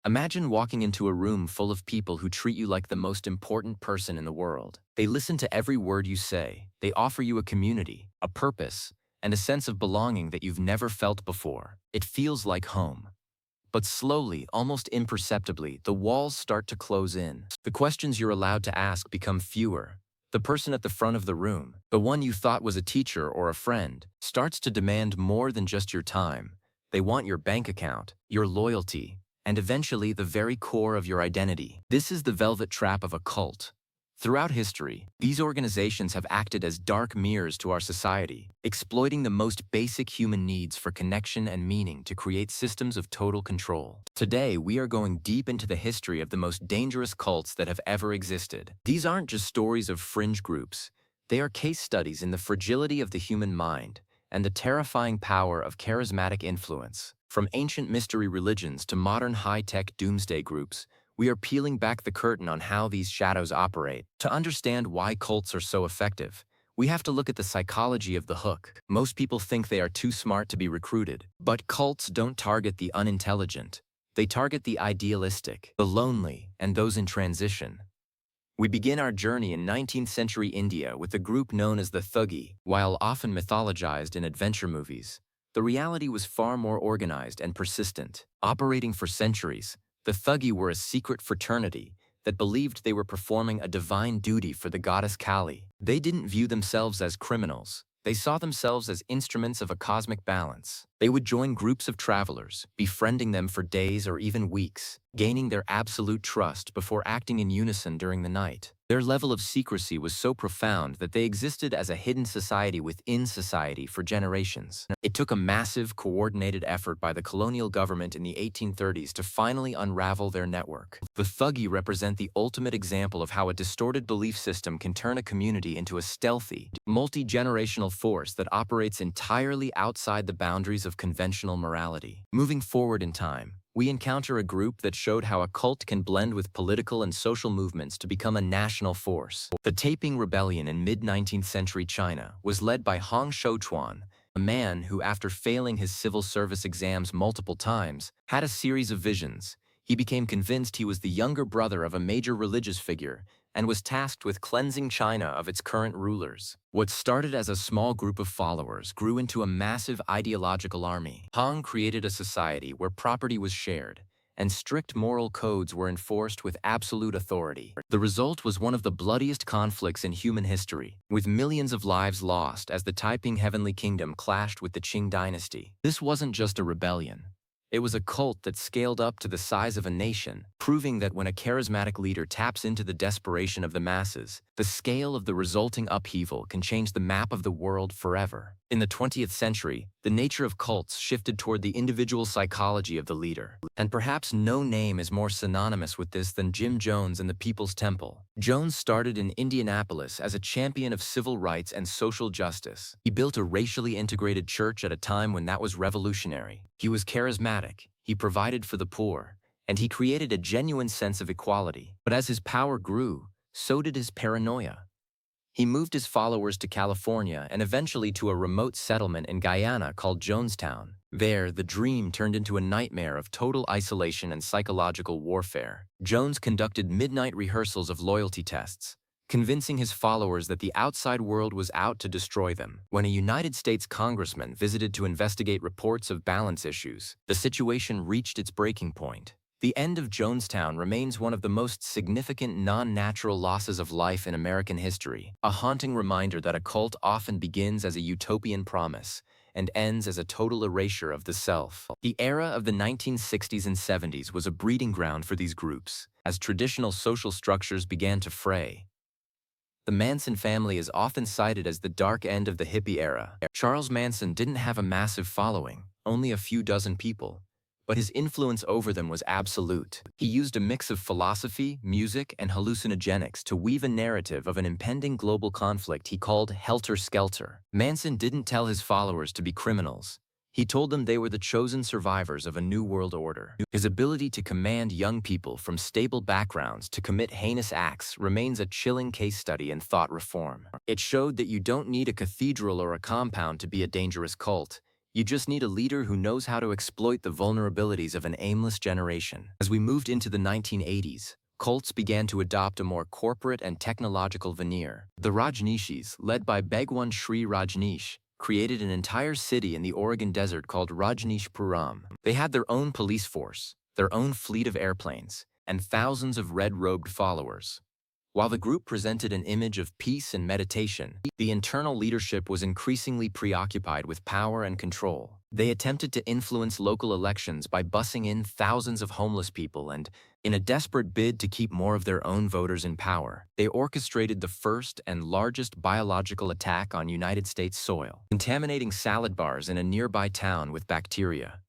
Imagine walking into a room full of people who treat you like the most important person in the world. They listen to every word you say. They offer you a community, a purpose, and a sense of belonging that you've never felt before. It feels like home. But slowly, almost imperceptibly, the walls start to close in. The questions you're allowed to ask become fewer. The person at the front of the room, the one you thought was a teacher or a friend, starts to demand more than just your time. They want your bank account, your loyalty, and eventually the very core of your identity. This is the velvet trap of a cult. Throughout history, these organizations have acted as dark mirrors to our society, exploiting the most basic human needs for connection and meaning to create systems of total control. Today, we are going deep into the history of the most dangerous cults that have ever existed. These aren't just stories of fringe groups. They are case studies in the fragility of the human mind and the terrifying power of charismatic influence. From ancient mystery religions to modern high-tech doomsday groups, we are peeling back the curtain on how these shadows operate. To understand why cults are so effective, we have to look at the psychology of the hook. Most people think they are too smart to be recruited, but cults don't target the unintelligent. They target the idealistic, the lonely, and those in transition. We begin our journey in 19th century India with a group known as the Thuggee. While often mythologized in adventure movies, the reality was far more organized and persistent. Operating for centuries, the Thuggee were a secret fraternity that believed they were performing a divine duty for the goddess Kali. They didn't view themselves as criminals. They saw themselves as instruments of a cosmic balance. They would join groups of travelers, befriending them for days or even weeks, gaining their absolute trust before acting in unison during the night. Their level of secrecy was so profound that they existed as a hidden society within society for generations. It took a massive, coordinated effort by the colonial government in the 1830s to finally unravel their network. The Thuggee represent the ultimate example of how a distorted belief system can turn a community into a stealthy, multi-generational force that operates entirely outside the boundaries of conventional morality. Moving forward in time, we encounter a group that showed how a cult can blend with political and social movements to become a national force. The Taiping Rebellion in mid-19th century China was led by Hong Shouchuan, a man who, after failing his civil service exams multiple times, had a series of visions. He became convinced he was the younger brother of a major religious figure and was tasked with cleansing China of its current rulers. What started as a small group of followers grew into a massive ideological army. Hong created a society where property was shared, and strict moral codes were enforced with absolute authority. The result was one of the bloodiest conflicts in human history, with millions of lives lost as the Taiping Heavenly Kingdom clashed with the Qing dynasty. This wasn't just a rebellion. It was a cult that scaled up to the size of a nation, proving that when a charismatic leader taps into the desperation of the masses, the scale of the resulting upheaval can change the map of the world forever. In the 20th century, the nature of cults shifted toward the individual psychology of the leader. And perhaps no name is more synonymous with this than Jim Jones and the People's Temple. Jones started in Indianapolis as a champion of civil rights and social justice. He built a racially integrated church at a time when that was revolutionary. He was charismatic, he provided for the poor, and he created a genuine sense of equality. But as his power grew, so did his paranoia. He moved his followers to California and eventually to a remote settlement in Guyana called Jonestown. There, the dream turned into a nightmare of total isolation and psychological warfare. Jones conducted midnight rehearsals of loyalty tests, convincing his followers that the outside world was out to destroy them. When a United States congressman visited to investigate reports of balance issues, the situation reached its breaking point. The end of Jonestown remains one of the most significant non-natural losses of life in American history, a haunting reminder that a cult often begins as a utopian promise and ends as a total erasure of the self. The era of the 1960s and 70s was a breeding ground for these groups, as traditional social structures began to fray. The Manson family is often cited as the dark end of the hippie era. Charles Manson didn't have a massive following, only a few dozen people, but his influence over them was absolute. He used a mix of philosophy, music, and hallucinogenics to weave a narrative of an impending global conflict he called Helter Skelter. Manson didn't tell his followers to be criminals. He told them they were the chosen survivors of a new world order. His ability to command young people from stable backgrounds to commit heinous acts remains a chilling case study in thought reform. It showed that you don't need a cathedral or a compound to be a dangerous cult. You just need a leader who knows how to exploit the vulnerabilities of an aimless generation. As we moved into the 1980s, cults began to adopt a more corporate and technological veneer. The Rajneeshis, led by Bhagwan Sri Rajneesh, created an entire city in the Oregon desert called Rajneeshpuram. They had their own police force, their own fleet of airplanes, and thousands of red-robed followers. While the group presented an image of peace and meditation, the internal leadership was increasingly preoccupied with power and control. They attempted to influence local elections by bussing in thousands of homeless people and, in a desperate bid to keep more of their own voters in power, they orchestrated the first and largest biological attack on United States soil, contaminating salad bars in a nearby town with bacteria.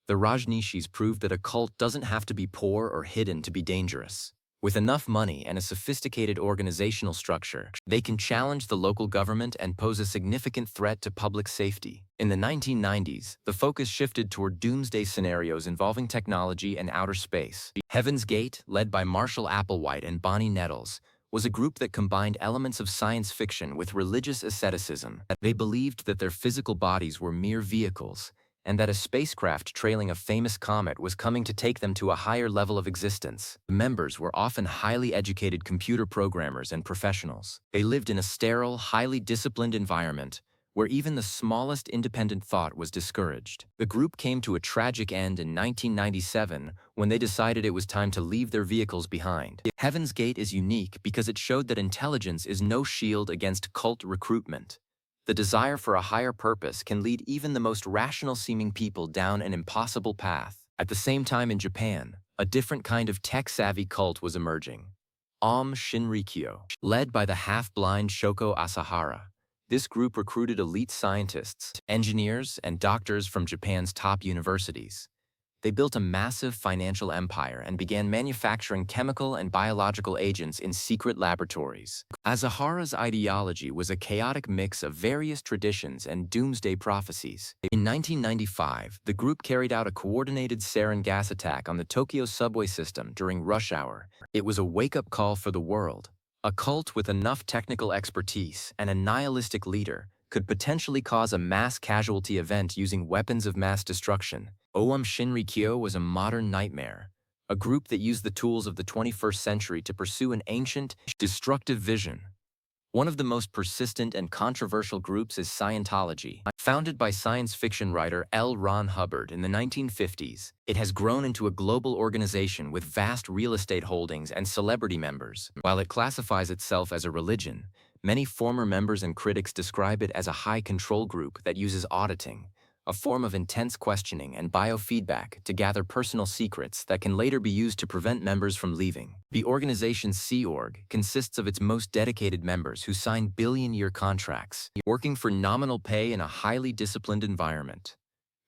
The Rajneeshis proved that a cult doesn't have to be poor or hidden to be dangerous. With enough money and a sophisticated organizational structure, they can challenge the local government and pose a significant threat to public safety. In the 1990s, the focus shifted toward doomsday scenarios involving technology and outer space. Heaven's Gate, led by Marshall Applewhite and Bonnie Nettles, was a group that combined elements of science fiction with religious asceticism. They believed that their physical bodies were mere vehicles, and that a spacecraft trailing a famous comet was coming to take them to a higher level of existence. The members were often highly educated computer programmers and professionals. They lived in a sterile, highly disciplined environment where even the smallest independent thought was discouraged. The group came to a tragic end in 1997 when they decided it was time to leave their vehicles behind. Heaven's Gate is unique because it showed that intelligence is no shield against cult recruitment. The desire for a higher purpose can lead even the most rational-seeming people down an impossible path. At the same time in Japan, a different kind of tech-savvy cult was emerging. Aum Shinrikyo, led by the half-blind Shoko Asahara. This group recruited elite scientists, engineers, and doctors from Japan's top universities. They built a massive financial empire and began manufacturing chemical and biological agents in secret laboratories. Asahara's ideology was a chaotic mix of various traditions and doomsday prophecies. In 1995, the group carried out a coordinated sarin gas attack on the Tokyo subway system during rush hour. It was a wake-up call for the world. A cult with enough technical expertise and a nihilistic leader could potentially cause a mass casualty event using weapons of mass destruction. Aum Shinrikyo was a modern nightmare, a group that used the tools of the 21st century to pursue an ancient, destructive vision. One of the most persistent and controversial groups is Scientology. Founded by science fiction writer L. Ron Hubbard in the 1950s, it has grown into a global organization with vast real estate holdings and celebrity members. While it classifies itself as a religion, many former members and critics describe it as a high-control group that uses auditing, a form of intense questioning and biofeedback to gather personal secrets that can later be used to prevent members from leaving. The organization's Sea Org consists of its most dedicated members who sign billion-year contracts, working for nominal pay in a highly disciplined environment.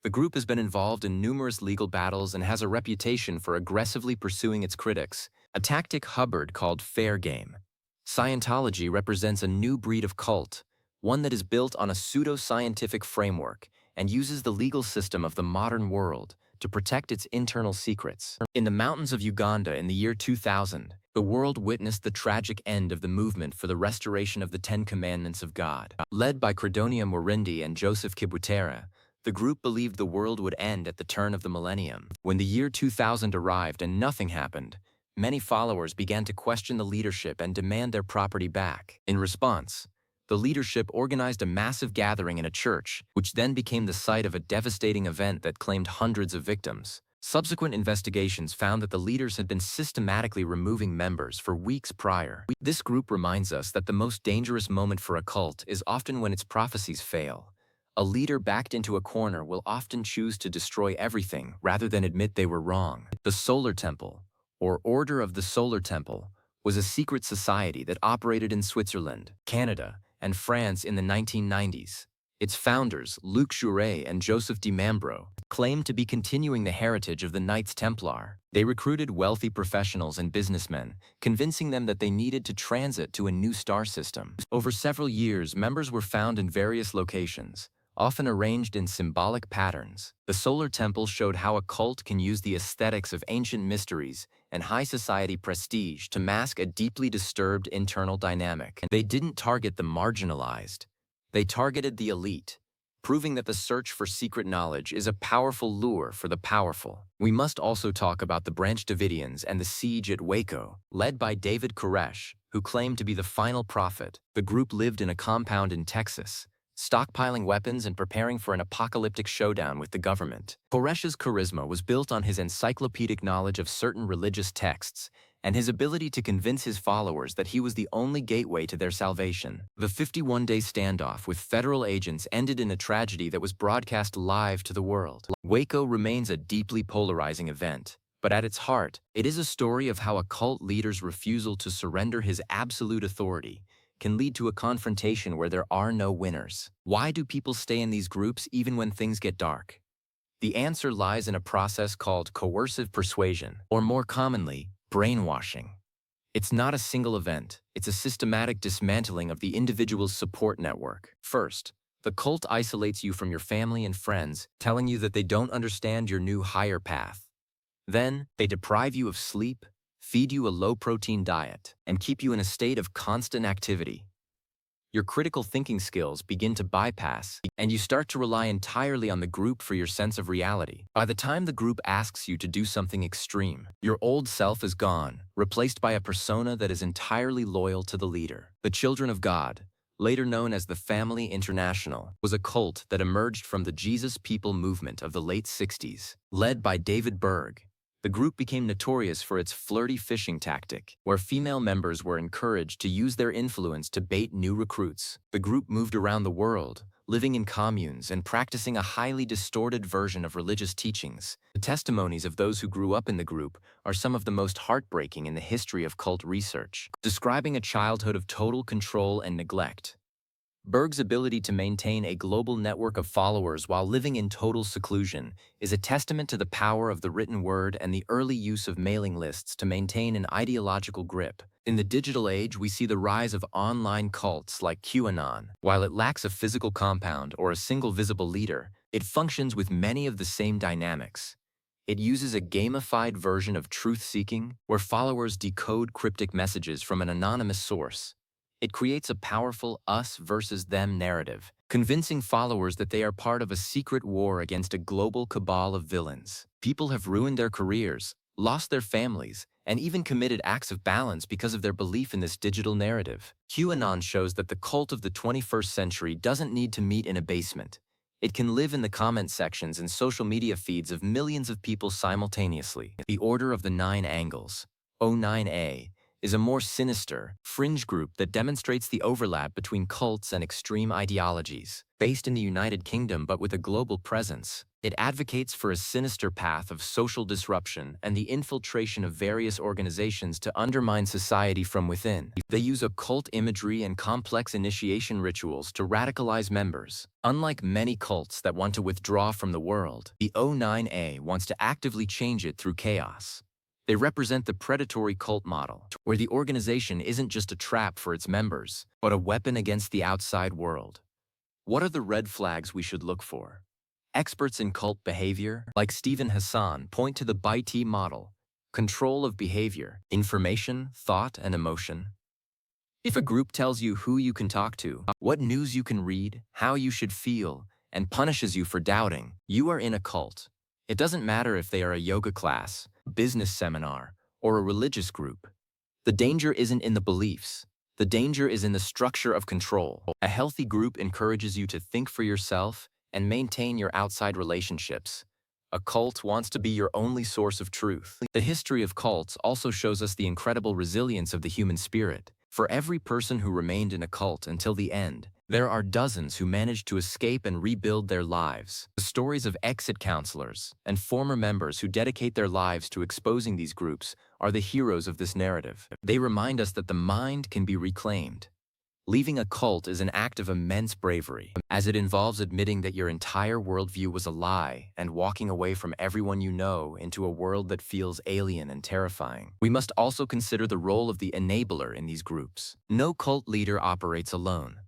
The group has been involved in numerous legal battles and has a reputation for aggressively pursuing its critics, a tactic Hubbard called fair game. Scientology represents a new breed of cult, one that is built on a pseudo-scientific framework and uses the legal system of the modern world to protect its internal secrets. In the mountains of Uganda in the year 2000, the world witnessed the tragic end of the movement for the restoration of the Ten Commandments of God. Led by Credonia Morindi and Joseph Kibutera, the group believed the world would end at the turn of the millennium. When the year 2000 arrived and nothing happened, many followers began to question the leadership and demand their property back. In response, the leadership organized a massive gathering in a church, which then became the site of a devastating event that claimed hundreds of victims. Subsequent investigations found that the leaders had been systematically removing members for weeks prior. This group reminds us that the most dangerous moment for a cult is often when its prophecies fail. A leader backed into a corner will often choose to destroy everything rather than admit they were wrong. The Solar Temple, or Order of the Solar Temple, was a secret society that operated in Switzerland, Canada, and France in the 1990s. Its founders, Luc Jouret and Joseph Di Mambro, claimed to be continuing the heritage of the Knights Templar. They recruited wealthy professionals and businessmen, convincing them that they needed to transit to a new star system. Over several years, members were found in various locations, often arranged in symbolic patterns. The Solar Temple showed how a cult can use the aesthetics of ancient mysteries and high society prestige to mask a deeply disturbed internal dynamic. They didn't target the marginalized. They targeted the elite, proving that the search for secret knowledge is a powerful lure for the powerful. We must also talk about the Branch Davidians and the siege at Waco, led by David Koresh, who claimed to be the final prophet. The group lived in a compound in Texas, stockpiling weapons and preparing for an apocalyptic showdown with the government. Koresh's charisma was built on his encyclopedic knowledge of certain religious texts and his ability to convince his followers that he was the only gateway to their salvation. The 51-day standoff with federal agents ended in a tragedy that was broadcast live to the world. Waco remains a deeply polarizing event, but at its heart, it is a story of how a cult leader's refusal to surrender his absolute authority can lead to a confrontation where there are no winners. Why do people stay in these groups even when things get dark? The answer lies in a process called coercive persuasion, or more commonly, brainwashing. It's not a single event, it's a systematic dismantling of the individual's support network. First, the cult isolates you from your family and friends, telling you that they don't understand your new higher path. Then, they deprive you of sleep, feed you a low-protein diet, and keep you in a state of constant activity. Your critical thinking skills begin to bypass, and you start to rely entirely on the group for your sense of reality. By the time the group asks you to do something extreme, your old self is gone, replaced by a persona that is entirely loyal to the leader. The Children of God, later known as the Family International, was a cult that emerged from the Jesus People movement of the late 60s. Led by David Berg, the group became notorious for its flirty fishing tactic, where female members were encouraged to use their influence to bait new recruits. The group moved around the world, living in communes and practicing a highly distorted version of religious teachings. The testimonies of those who grew up in the group are some of the most heartbreaking in the history of cult research, describing a childhood of total control and neglect. Berg's ability to maintain a global network of followers while living in total seclusion is a testament to the power of the written word and the early use of mailing lists to maintain an ideological grip. In the digital age, we see the rise of online cults like QAnon. While it lacks a physical compound or a single visible leader, it functions with many of the same dynamics. It uses a gamified version of truth-seeking, where followers decode cryptic messages from an anonymous source. It creates a powerful us versus them narrative, convincing followers that they are part of a secret war against a global cabal of villains. People have ruined their careers, lost their families, and even committed acts of violence because of their belief in this digital narrative. QAnon shows that the cult of the 21st century doesn't need to meet in a basement. It can live in the comment sections and social media feeds of millions of people simultaneously. The Order of the Nine Angles, O9A, is a more sinister, fringe group that demonstrates the overlap between cults and extreme ideologies. Based in the United Kingdom but with a global presence, it advocates for a sinister path of social disruption and the infiltration of various organizations to undermine society from within. They use occult imagery and complex initiation rituals to radicalize members. Unlike many cults that want to withdraw from the world, the O9A wants to actively change it through chaos. They represent the predatory cult model, where the organization isn't just a trap for its members, but a weapon against the outside world. What are the red flags we should look for? Experts in cult behavior, like Stephen Hassan, point to the BIT model: control of behavior, information, thought, and emotion. If a group tells you who you can talk to, what news you can read, how you should feel, and punishes you for doubting, you are in a cult. It doesn't matter if they are a yoga class, business seminar, or a religious group. The danger isn't in the beliefs. The danger is in the structure of control. A healthy group encourages you to think for yourself and maintain your outside relationships. A cult wants to be your only source of truth. The history of cults also shows us the incredible resilience of the human spirit. For every person who remained in a cult until the end, there are dozens who managed to escape and rebuild their lives. The stories of exit counselors and former members who dedicate their lives to exposing these groups are the heroes of this narrative. They remind us that the mind can be reclaimed. Leaving a cult is an act of immense bravery, as it involves admitting that your entire worldview was a lie and walking away from everyone you know into a world that feels alien and terrifying. We must also consider the role of the enabler in these groups. No cult leader operates alone.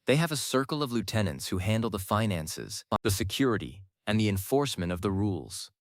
They have a circle of lieutenants who handle the finances, the security, and the enforcement of the rules.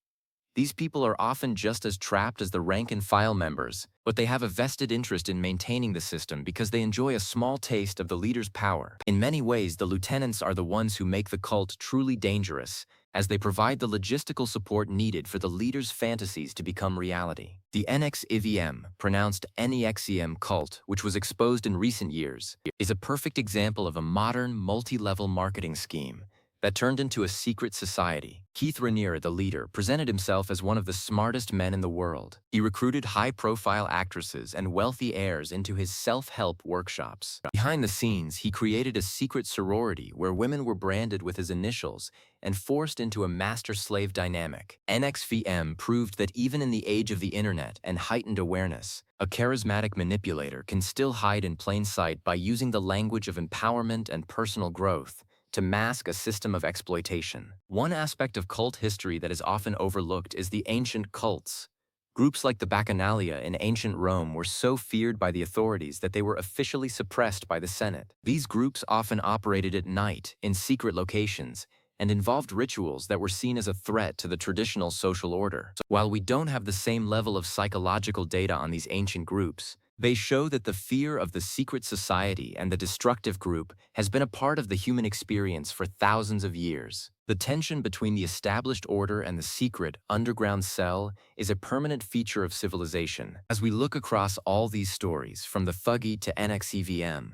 These people are often just as trapped as the rank-and-file members, but they have a vested interest in maintaining the system because they enjoy a small taste of the leader's power. In many ways, the lieutenants are the ones who make the cult truly dangerous, as they provide the logistical support needed for the leader's fantasies to become reality. The NXIVM, pronounced NEXIM cult, which was exposed in recent years, is a perfect example of a modern, multi-level marketing scheme that turned into a secret society. Keith Raniere, the leader, presented himself as one of the smartest men in the world. He recruited high-profile actresses and wealthy heirs into his self-help workshops. Behind the scenes, he created a secret sorority where women were branded with his initials and forced into a master-slave dynamic. NXVM proved that even in the age of the internet and heightened awareness, a charismatic manipulator can still hide in plain sight by using the language of empowerment and personal growth to mask a system of exploitation. One aspect of cult history that is often overlooked is the ancient cults. Groups like the Bacchanalia in ancient Rome were so feared by the authorities that they were officially suppressed by the Senate. These groups often operated at night, in secret locations, and involved rituals that were seen as a threat to the traditional social order. So while we don't have the same level of psychological data on these ancient groups, they show that the fear of the secret society and the destructive group has been a part of the human experience for thousands of years. The tension between the established order and the secret, underground cell is a permanent feature of civilization. As we look across all these stories, from the Thuggee to NXEVM,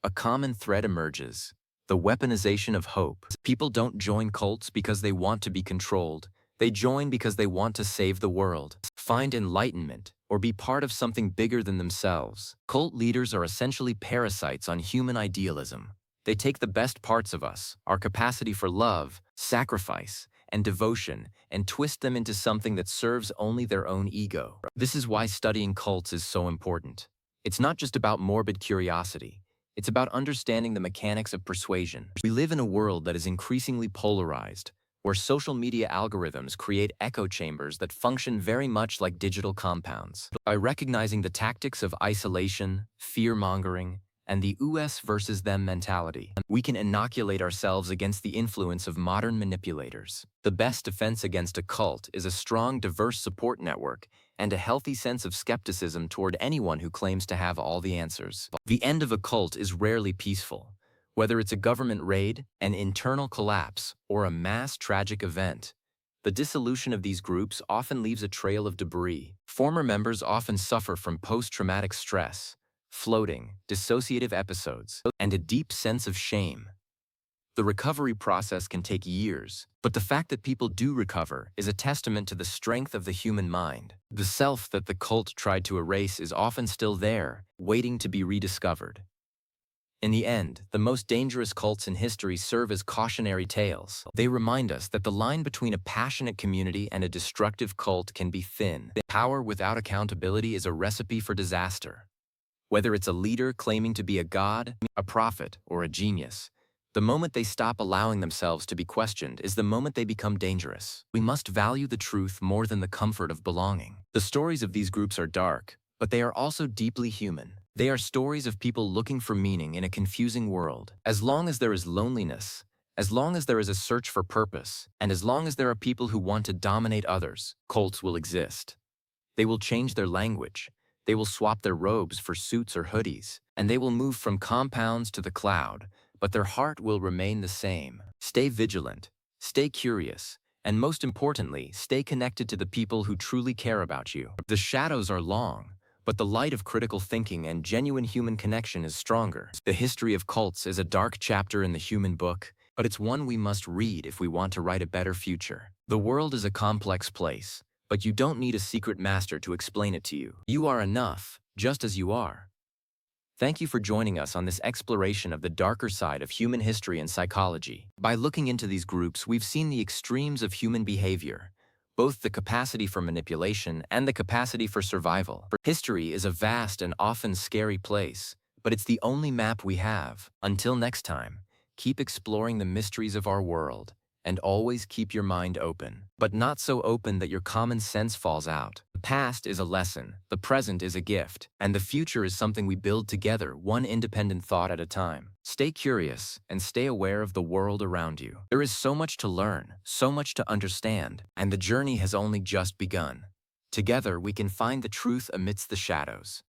a common thread emerges: the weaponization of hope. People don't join cults because they want to be controlled. They join because they want to save the world, find enlightenment, or be part of something bigger than themselves. Cult leaders are essentially parasites on human idealism. They take the best parts of us, our capacity for love, sacrifice, and devotion, and twist them into something that serves only their own ego. This is why studying cults is so important. It's not just about morbid curiosity. It's about understanding the mechanics of persuasion. We live in a world that is increasingly polarized, where social media algorithms create echo chambers that function very much like digital compounds. By recognizing the tactics of isolation, fear-mongering, and the us versus them mentality, we can inoculate ourselves against the influence of modern manipulators. The best defense against a cult is a strong, diverse support network and a healthy sense of skepticism toward anyone who claims to have all the answers. The end of a cult is rarely peaceful. Whether it's a government raid, an internal collapse, or a mass tragic event, the dissolution of these groups often leaves a trail of debris. Former members often suffer from post-traumatic stress, floating, dissociative episodes, and a deep sense of shame. The recovery process can take years, but the fact that people do recover is a testament to the strength of the human mind. The self that the cult tried to erase is often still there, waiting to be rediscovered. In the end, the most dangerous cults in history serve as cautionary tales. They remind us that the line between a passionate community and a destructive cult can be thin. Power without accountability is a recipe for disaster. Whether it's a leader claiming to be a god, a prophet, or a genius, the moment they stop allowing themselves to be questioned is the moment they become dangerous. We must value the truth more than the comfort of belonging. The stories of these groups are dark, but they are also deeply human. They are stories of people looking for meaning in a confusing world. As long as there is loneliness, as long as there is a search for purpose, and as long as there are people who want to dominate others, cults will exist. They will change their language. They will swap their robes for suits or hoodies, and they will move from compounds to the cloud, but their heart will remain the same. Stay vigilant, stay curious, and most importantly, stay connected to the people who truly care about you. The shadows are long, but the light of critical thinking and genuine human connection is stronger. The history of cults is a dark chapter in the human book, but it's one we must read if we want to write a better future. The world is a complex place, but you don't need a secret master to explain it to you. You are enough, just as you are. Thank you for joining us on this exploration of the darker side of human history and psychology. By looking into these groups, we've seen the extremes of human behavior, both the capacity for manipulation and the capacity for survival. History is a vast and often scary place, but it's the only map we have. Until next time, keep exploring the mysteries of our world And always keep your mind open, but not so open that your common sense falls out. The past is a lesson, the present is a gift, and the future is something we build together, one independent thought at a time. Stay curious and stay aware of the world around you. There is so much to learn, so much to understand, and the journey has only just begun. Together, we can find the truth amidst the shadows.